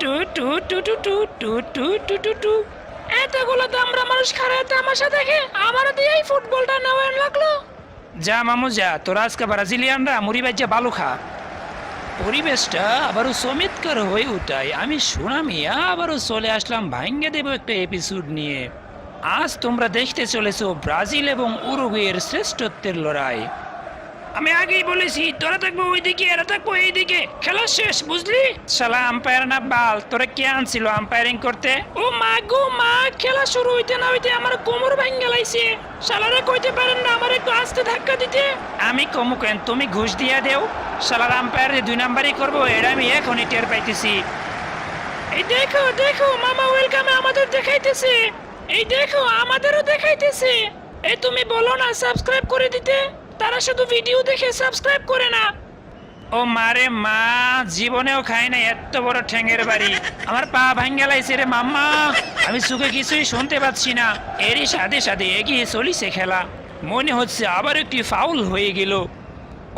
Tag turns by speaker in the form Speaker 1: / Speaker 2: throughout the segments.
Speaker 1: Two টু টু টু টু টু টু টু টু টু। এতগুলো দামড়া মানুষ খারাপ তামাশা দেখে আমার দিয়েই ফুটবলটা নেওয়া লাগলো। যা মামু যা, তোরা আজকে ব্রাজিলিয়ানরা মুড়ি বাজ্যা বালু খা। পরিবেশটা আবারও চমৎকার হয়ে উঠায়। আমি সুনামিয়া আবারও চলে আসলাম ভাঙ্গে দেব একটা এপিসোড নিয়ে। আজ তোমরা দেখতে চলেছো ব্রাজিল এবং উরুগুয়ের শ্রেষ্ঠত্বের লড়াই। আমি আগেই বলেছি তোরা থাকবো ওইদিকে, এরা থাকবো এইদিকে। খেলা শেষ, বুঝলি? শালা আম্পায়ার না বাল, তোরা কে আনছিল আম্পায়ারিং করতে? ও মা গো মা, খেলা শুরু হইতে না হইতে আমার কোমর ভাঙ্গে লাইছে। শালারা কইতে পারেন না আমার একটু আস্তে ধাক্কা দিতে? আমি কমু কেন, তুমি ঘুষ দিয়া দেও। শালার আম্পায়ার 2 নাম্বারই করবো, এটা আমি এখনই টের পাইতেছি। এই দেখো দেখো মামা ওয়েলকামে আমাদের দেখাইতেছে। এই দেখো আমাদেরও দেখাইতেছে। এই তুমি বলো না সাবস্ক্রাইব করে দিতে, তারা শুধু ভিডিও দেখে সাবস্ক্রাইব করে না। ও মারে মা, জীবনেও খাই না এত বড় ঠ্যাঙ্গের বাড়ি। আমার পা ভাঙ্গে লাইছে রে মাম্মা, আমি সুখে কিছুই শুনতে পাচ্ছি না। এরই সাথে সাথে এগিয়ে চলিছে খেলা। মনে হচ্ছে আবার একটি ফাউল হয়ে গেল।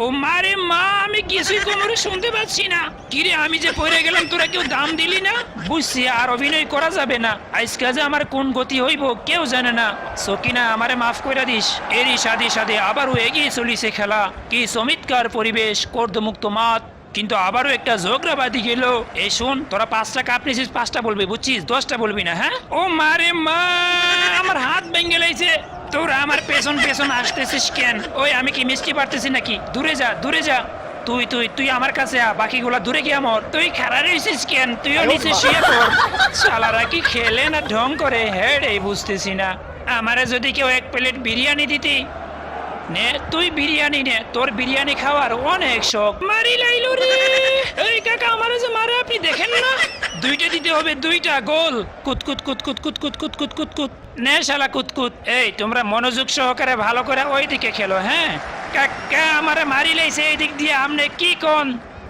Speaker 1: ও মারে মা, আমি কিছুই কোমরে শুনতে পাচ্ছি না। কিরে আমি যে পড়ে গেলাম, তোরা কেউ দাম দিলি না? বুঝছি আর অভিনয় করা যাবে না। আজকে যে আমার কোন গতি হইব কেউ জানে না। সকিনা আমারে মাফ করে দিস। এরই সাথে সাথে আবারও এগিয়ে চলিছে খেলা। কি চমৎকার পরিবেশ, কর্দমুক্ত মাঠ। কিন্তু আবারও একটা ঝগড়া বাঁধি গেল। এই শোন, তোরা 5টা কাপ নিয়েছিস, 5টা বলবি, বুঝছিস? 10টা বলবি না, হ্যাঁ? ও মারে মা, আমার হাত ভেঙে লাইছে। তোরা আমার পেছন পেছন আসতেছিস কেন? ওই আমি কি মিষ্টি পারতেছি নাকি? দূরে যা দূরে যা। তুই তুই তুই আমার কাছে আ, বাকিগুলা দূরে গিয়ে মর। তুই খাড়া রয়েছিস কেন? তুইও নিচে শুয়ে পড়। শালারা কি খেলে না ঢং করে, হেড এই বুঝতেছি না। আমারে যদি কেউ 1 প্লেট বিরিয়ানি দিতি। নে তুই বিরিয়ানি নে, তোর বিরিয়ানি খাওয়ার অনেক শখ। মারি লাইলো রে। এই কাকা আমারে যে মারে আপনি দেখেন না? 2টা দিতে হবে, 2টা গোল। কুত কুত কুত কুত কুত কুত কুত কুত কুত কুত। নে শালা কুতকুত। এই তোমরা মনোযোগ সহকারে ভালো করে ওইদিকে খেলো, হ্যাঁ? কাকা আমারে মারি লাইছে এই দিক দিয়ে, আমনে কি কোন?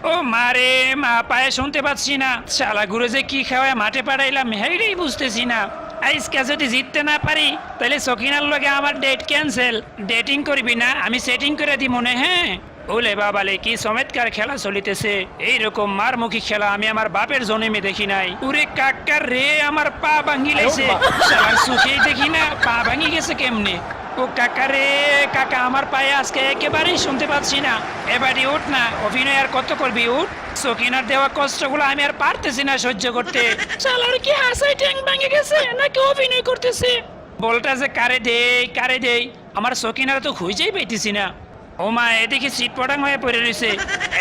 Speaker 1: ও মারে মা, পায়ে শুনতে পাচ্ছি না। শালা ঘুরে যে কি খাওয়ায় মাঠে পাঠাইলাম হেইটাই বুঝতেছি না। আজকে যদি জিততে না পারি তাহলে সকিনার লগে আমার ডেট ক্যান্সেল। ডেটিং করবি না, আমি সেটিং করে দি মনে। হ্যাঁ ওলে বাবালে, কি চমৎকার খেলা চলিতেছে। এইরকম মারমুখী খেলা আমি আমার বাপের জন্মে দেখি নাই। উরে কাকার রে, আমার পা ভাঙি লাইছে। শালার সুখেই দেখি না, পা ভাঙি গেছে কেমনে। ও কাকা রে কাকা, আমার পায়ে আজকে একেবারেই শুনতে পাচ্ছি না। এবারে উঠ না, অভিনয় আর কত করবি, উঠ। সকিনার দেওয়া কষ্টগুলো আমি আর পারতেছি না সহ্য করতে। শালার কি হাসাই ট্যাং ভেঙে গেছে নাকি অভিনয় করতেছে? বলটা যে কারে দেই, আমার সকিনার তো খুঁজেই পাইতেছি না। ও মা, এদিকে সিট পটাং হয়ে পড়ে রয়েছে।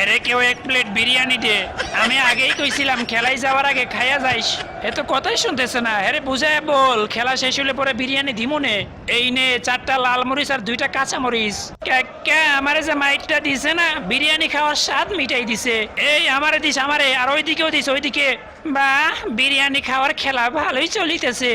Speaker 1: এরে কেউ 1 প্লেট বিরিয়ানি দে। আমি আগেই কইছিলাম খেলাই যাওয়ার আগে খাইয়া যাইস। এ তো কথাই শুনতেছে না। হেরে বুঝায় বল, খেলা শেষ হলে পরে বিরিয়ানি দিমুনে। এই নে 4টা লাল মরিচ আর 2টা কাঁচা মরিচ। কাকা আমারে যে মাইটটা দিছে না, বিরিয়ানি খাওয়ার স্বাদ মিটাই দিছে। এই আমারে দিস, আমারে, আর ওইদিকেও দিস, ওইদিকে। বাহ, বিরিয়ানি খাওয়ার খেলা ভালোই চলিতেছে।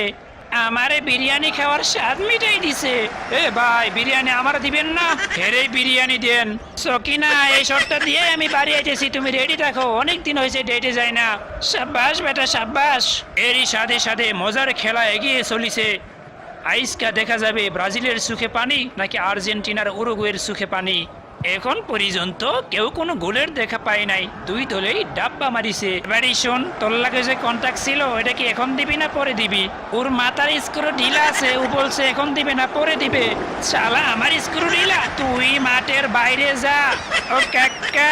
Speaker 1: আমারে বিরিয়ানি খাওয়ার স্বাদ মিটাই দিছে। এ ভাই, বিরিয়ানি আমার দিবেন না? হেরে বিরিয়ানি দেন। সকিনা এই শর্টটা দিয়ে আমি বাড়ি আইতেছি, তুমি রেডি থাকো, অনেকদিন হয়েছে ডেটে যায় না। সাব্বাস বেটা সাব্বাস। এরই সাথে সাথে মজার খেলা এগিয়ে চলিছে। আইসকা দেখা যাবে ব্রাজিলের সুখে পানি নাকি আর্জেন্টিনার উরুগুয়ের সুখে পানি। এখন পর্যন্ত কেউ কোনো গোলের দেখা পায় নাই, 2 দলেই ডাব্বা মারিছে। এবারে শোন, তোর লাগে যে কন্ট্যাক্ট ছিল এটা কি এখন দিবি না পরে দিবি? ওর মাথার স্ক্রু ঢিলা আছে, ও বলছে এখন দিবে না পরে দিবে। শালা আমার স্ক্রু ঢিলা, তুই মাঠের বাইরে যা। ও কাকা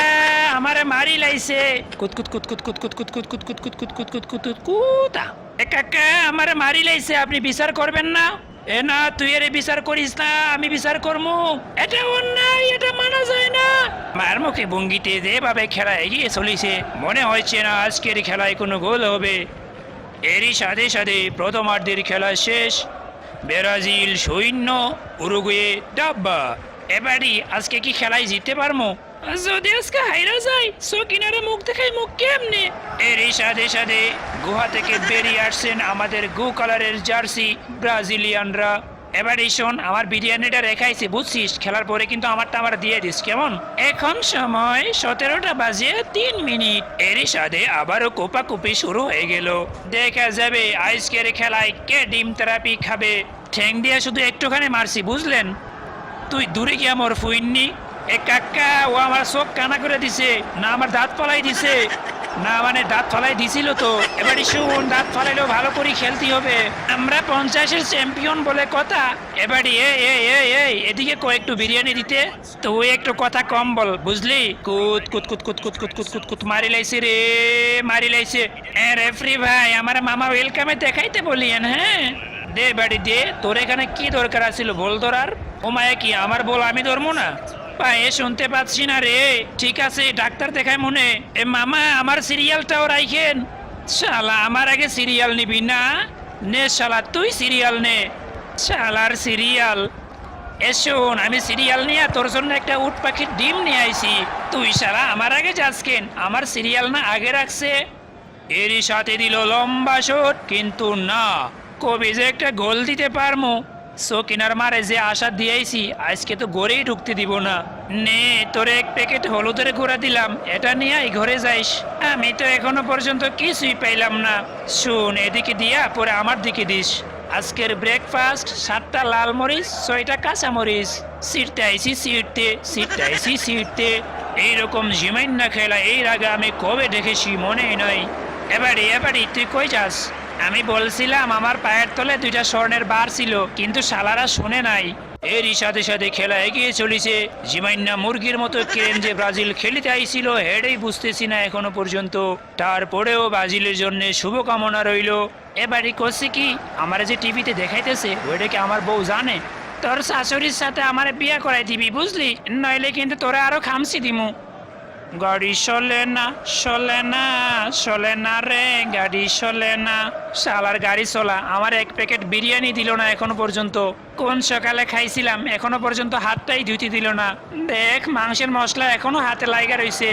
Speaker 1: আমারে মারি লাইছে। কুত কুত কুত কুত কুত কুত কুত কুত কুত কুত কুত কুত কুত কুত কুত কুত কুতা। এ কাকা আমারে মারি লাইছে, আপনি বিচার করবেন না? এ না, তুই এর বিচার করিস না, আমি বিচার করবো। এটা অন্যায়, এটা মানা যায় না। মার মুখে ভঙ্গিতে যেভাবে খেলা এগিয়ে চলিছে, মনে হচ্ছে না আজকের খেলায় কোনো গোল হবে। এরই সাথে সাথে প্রথমার্ধের খেলা শেষ। ব্রাজিল 0, উরুগুয়ে ডাব্বা। এবারই আজকে কি খেলায় জিততে পারবো? যদি আজকে হাইরা যায়, সকিনারে মুখ দেখাই মুখ কেমনে? এরই সাথে সাথে গুহা থেকে বেরিয়ে আসছেন আমাদের গো কালারের জার্সি ব্রাজিলিয়ানরা। এবারে শোন, আমার বিরিয়ানিটা রেখাইছি, বুঝছিস? খেলার পরে কিন্তু আমারটা আমার দিয়ে দিস, কেমন? এখন সময় 17টা বাজে 3 মিনিট। এরই সাথে আবারও কোপাকুপি শুরু হয়ে গেল। দেখা যাবে আজকের খেলায় কে ডিম থেরাপি খাবে। ঠ্যাং দিয়ে শুধু একটুখানি মারছি, বুঝলেন? তুই দূরে গিয়া মোর ফুইননি। এ কাকা, ও আমার চোখ কানা করে দিছে না, আমার দাঁত পালাই দিছে। না মানে দাঁত ফলাই দিছিল তো, এবারে শুন দাঁত ফলাইলেও ভালো করে খেলতে হবে। আমরা 50-এর চ্যাম্পিয়ন বলে কথা। এবারে এদিকে একটু বিরিয়ানি দিতে। তুই একটু কথা কম বল বুঝলি। কুত কুত কুত কুত কুত কুত কুত কুত কুত মারি লাইছে রে, মারি লাইছে। রেফরি ভাই আমার মামা ওয়েলকামে দেখাইতে বলিয়েন। হ্যাঁ দে বাড়ি দে, তোর এখানে কি দরকার আছিল বল ধরার? ও মায়া কি আমার বল আমি ধরবো না? পায়ে শুনতে পাচ্ছি না রে। ঠিক আছে ডাক্তার দেখায় মনে। এ মামা আমার সিরিয়ালটাও রাইখেন। শালা আমার আগে সিরিয়াল নিবি না? নে শালা তুই সিরিয়াল নে। শালার সিরিয়াল। এ শোন আমি সিরিয়াল নিয়ে তোর জন্য একটা উট পাখির ডিম নিয়ে আইছি। তুই শালা আমার আগে যাস কেন? আমার সিরিয়াল না আগে রাখছে। এরই সাথে দিল লম্বা শট, কিন্তু না কবি যে একটা গোল দিতে পারমু। সকিনার মারে যে আশা দিয়েছি আজকে তো ঘরেই ঢুকতে দিব না। নে তোর এক প্যাকেট হলুদের গুঁড়া দিলাম, এটা নিয়ে এই ঘরে যাইস। আমি তো এখনো পর্যন্ত কিছুই পাইলাম না। শুন এদিকে দিয়া পরে আমার দিকে দিস। আজকের ব্রেকফাস্ট 7টা লাল মরিচ 6টা কাঁচা মরিচ। সিটতে আইসি সিটতে, সিটতে আইসি সিটতে। এইরকম জিমাইন্না খেলা এর আগে আমি কবে দেখেছি মনেই নাই। এবারে তুই কই যাস? আমি বলছিলাম আমার পায়ের তলে 2টা স্বর্ণের বার ছিল, কিন্তু শালারা শুনে নাই। এরই সাথে সাথে খেলা এগিয়ে চলেছে। জিমাইন্না মুরগির মতো কেন যে ব্রাজিল খেলিতে আইছিল হেডেই বুঝতেছি না এখনো পর্যন্ত। তারপরেও ব্রাজিলের জন্য শুভকামনা রইল। এবারে করছি কি, আমার যে টিভিতে দেখাইতেছে ওইটা কি আমার বউ জানে? তোর শাশুড়ির সাথে আমার বিয়ে করাই দিবি বুঝলি, নইলে কিন্তু তোরা আরো খামসি দিমু। গাড়ি চলে না চলে না চলে না রে, গাড়ি চলে না। শালার গাড়ি চলা আমার এক প্যাকেট বিরিয়ানি দিল না এখনো পর্যন্ত। কোন সকালে খাইছিলাম এখনো পর্যন্ত হাতটাই ধুতি দিল না। দেখ মাংসের মশলা এখনো হাতে লাগা রইছে।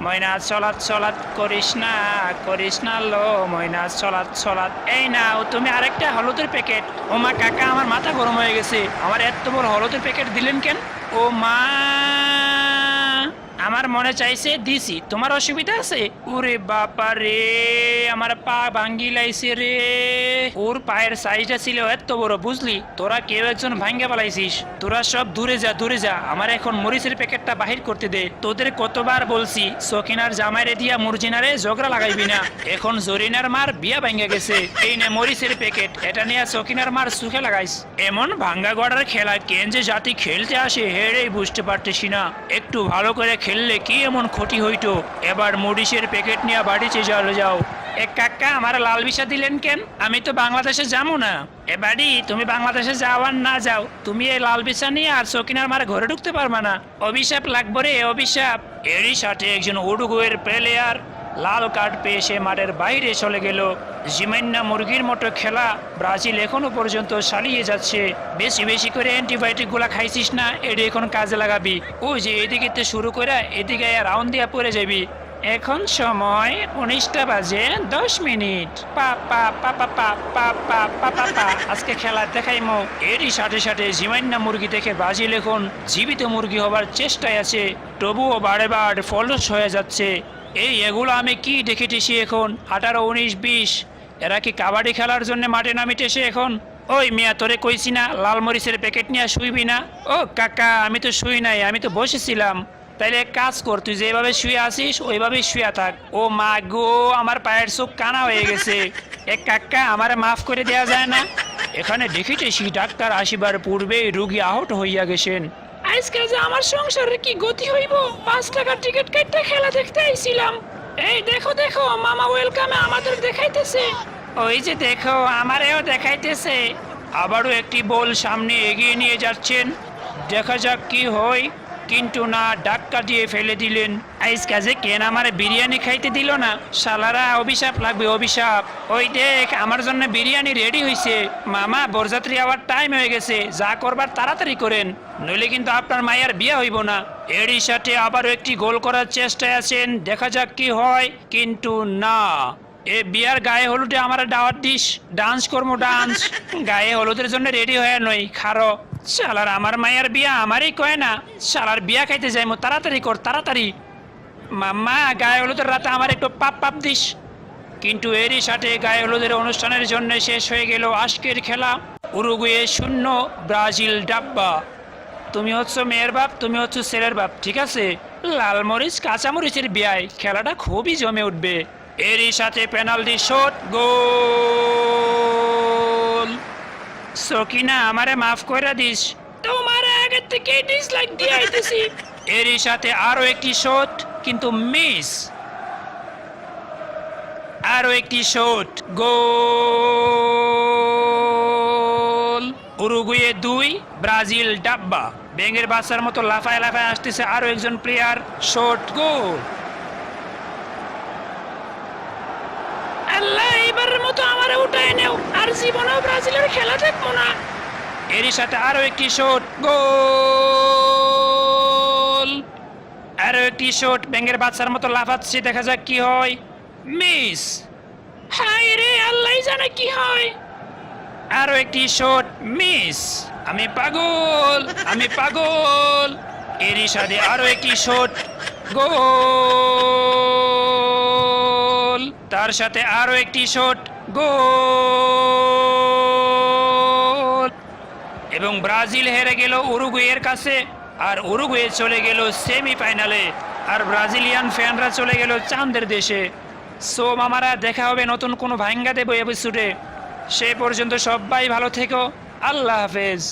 Speaker 1: ময়না চলাত চলাত করিস না লো, ময়না চলাত চলাত। এই নাও তুমি আরেকটা হলুদের প্যাকেট। ও মা কাকা আমার মাথা গরম হয়ে গেছে, আমার এত বড় হলুদের প্যাকেট দিলেন কেন? ও মা আমার মনে চাইছে দিছি, তোমার অসুবিধা আছে? ওরে বাবা রে আমার পা ভাঙ্গি লাইছে রে। ওর পায়ের সাইজটা ছিল এত বড় বুঝলি, তোরা কেউ একজন ভাঙ্গা পালাইছিস। তোরা সব দূরে যা দূরে যা, আমার এখন মরিচের প্যাকেটটা বাহির করতে দে। তোদের কতবার বলছি সকিনার জামাইরে দিয়া মুরজিনারে ঝগড়া লাগাইবি না। এখন জরিনার মার বিয়া ভাঙ্গা গেছে, এই নে মরিচের প্যাকেট, এটা নিয়ে সকিনার মার সুখে লাগাইস। এমন ভাঙ্গা গড়ার খেলা কেন যে জাতি খেলতে আসে হেরেই বুঝতে পারতেছি না। একটু ভালো করে খেললে কি এমন ক্ষতি হইতো। এবার মরিচের প্যাকেট নিয়ে বাড়িতে যাও। এ কাকা আমার লাল বিষা দিলেন কেন? আমি তো বাংলাদেশে যাবো না। এবারই তুমি বাংলাদেশে যাও আর না যাও, তুমি এই লাল বিষা নিয়ে আর সকিনার মার ঘরে ঢুকতে পারবা না। অভিশাপ লাগবে রে অভিশাপ। এরই সাথে একজন উরুগুয়ের প্লেয়ার লাল কার্ড পেয়ে সে মাঠের বাইরে চলে গেল। জিমাইন্না মুরগির মতো খেলা ব্রাজিল এখনো পর্যন্ত চালিয়ে যাচ্ছে। বেশি বেশি করে অ্যান্টিবায়োটিক গুলা খাইছিস না, এটা এখন কাজে লাগাবি। ও যে এদিকে শুরু করে এদিকে রাউন্ড দিয়া পড়ে যাবি। এখন সময় 19টা বাজে 10 মিনিট। পা পা পা পা পা পা পা পা পা পা। আজকে খেলা দেখাইমো। এরই সাথে সাথে জিমাইন্না মুরগি দেখে ব্রাজিল এখন জীবিত মুরগি হবার চেষ্টায় আছে, তবুও বারে বার ফলস হয়ে যাচ্ছে। এগুলো আমি কি দেখেছি এখন? 18, 19, 20 এরা কি কাবাডি খেলার জন্য মাঠে নামিতেছে এখন? ওই মিয়া তোরে কইছি না লাল মরিচের প্যাকেট নিয়ে শুইবি না? ও কাকা আমি তো শুই নাই, আমি তো বসেছিলাম। তাইলে এক কাজ কর, তুই যেভাবে শুয়ে আসিস ওইভাবেই শুয়ে থাক। ও মা গো আমার পায়ের চোখ কানা হয়ে গেছে। এক কাকা আমারে মাফ করে দেয়া যায় না? এখানে দেখিতেছি ডাক্তার আসিবার পূর্বেই রুগী আহত হইয়া গেছেন। আজকে যে আমার সংসারে কি গতি হইব? 5 টাকার টিকিট কেটে খেলা দেখতে আইছিলাম। এই দেখো মামা ওয়েলকামে আমাদের দেখাইতেছে। ওই যে দেখো আমারেও দেখাইতেছে। আবারও একটি বল সামনে এগিয়ে নিয়ে যাচ্ছেন, দেখা যাক কি হয়। কিন্তু না, ডাক্কা দিয়ে ফেলে দিলেন। আজকে যে কেন আমার বিরিয়ানি খাইতে দিল না? শালারা অভিশাপ লাগবে অভিশাপ। ওই দেখ আমার জন্য বিরিয়ানি রেডি হইছে। মামা বরযাত্রী আবার টাইম হয়ে গেছে, যা করবার তাড়াতাড়ি করেন, নইলে কিন্তু আপনার মায়ের বিয়ে হইব না। এরই সাথে আবারও একটি গোল করার চেষ্টায় আছেন, দেখা যাক কি হয়। কিন্তু না, এ বিয়ার গায়ে হলুদে আমার দাওয়াত দিস, ডান্স করবো ডান্স। গায়ে হলুদের জন্য রেডি হয়ে নই খারো। শালার আমার মায়ের বিয়া আমারই কয় না, শালার বিয়া খাইতে যাইমু, তাড়াতাড়ি কর তাড়াতাড়ি। মাম্মা গায়ে হলুদের রাতে আমার একটু পাপ দিস। কিন্তু এরই সাথে গায়ে হলুদের অনুষ্ঠানের জন্য শেষ হয়ে গেল আজকের খেলা। উরুগুয়ে 0, ব্রাজিল ডাব্বা। তুমি হচ্ছে মেয়ের বাপ, তুমি হচ্ছে ছেলের বাপ, ঠিক আছে? লাল মরিচ কাঁচা মরিচের বিয়ায় খেলাটা খুবই জমে উঠবে। এরই সাথে পেনাল্টি শট, গোল। সকিনা, আমারে মাফ কইরা দিস। তোমার আগে থেকে ডিসলাইক দিয়ে আইতেছি। এরই সাথে আরো একটি শট, কিন্তু মিস। আরো একটি শট, গোল। উরুগুয়ে 2, ব্রাজিল ডাব্বা। ব্যাঙের বাচ্চার মতো লাফায় লাফায় আসতেছে আরো একজন প্লেয়ার, শট, গোল। আল্লাহ, এবারের মতো আমারে উঠায় নেও, আর জীবনেও ব্রাজিলের খেলা দেখবো না। এরই সাথে আরো একটি শট, গোল। আরো একটি শট, ব্যাঙের বাচ্চার মতো লাফাচ্ছে, দেখা যাক কি হয়। মিস। হায় রে, আল্লাহ জানে কি হয়। আরো একটি শট, মিস। আমি পাগল, আমি পাগল। এরই সাথে আরো একটি শট, গোল। তার সাথে আরো একটি শট, গোল। এবং ব্রাজিল হেরে গেল উরুগুয়ের কাছে, আর উরুগুয়ে চলে গেল সেমিফাইনালে, আর ব্রাজিলিয়ান ফ্যানরা চলে গেল চাঁদের দেশে। সো মামারা, দেখা হবে নতুন কোনো ভাঙ্গা দেব এপিসোডে। সে পর্যন্ত সবাই ভালো থেকো। আল্লাহ হাফেজ।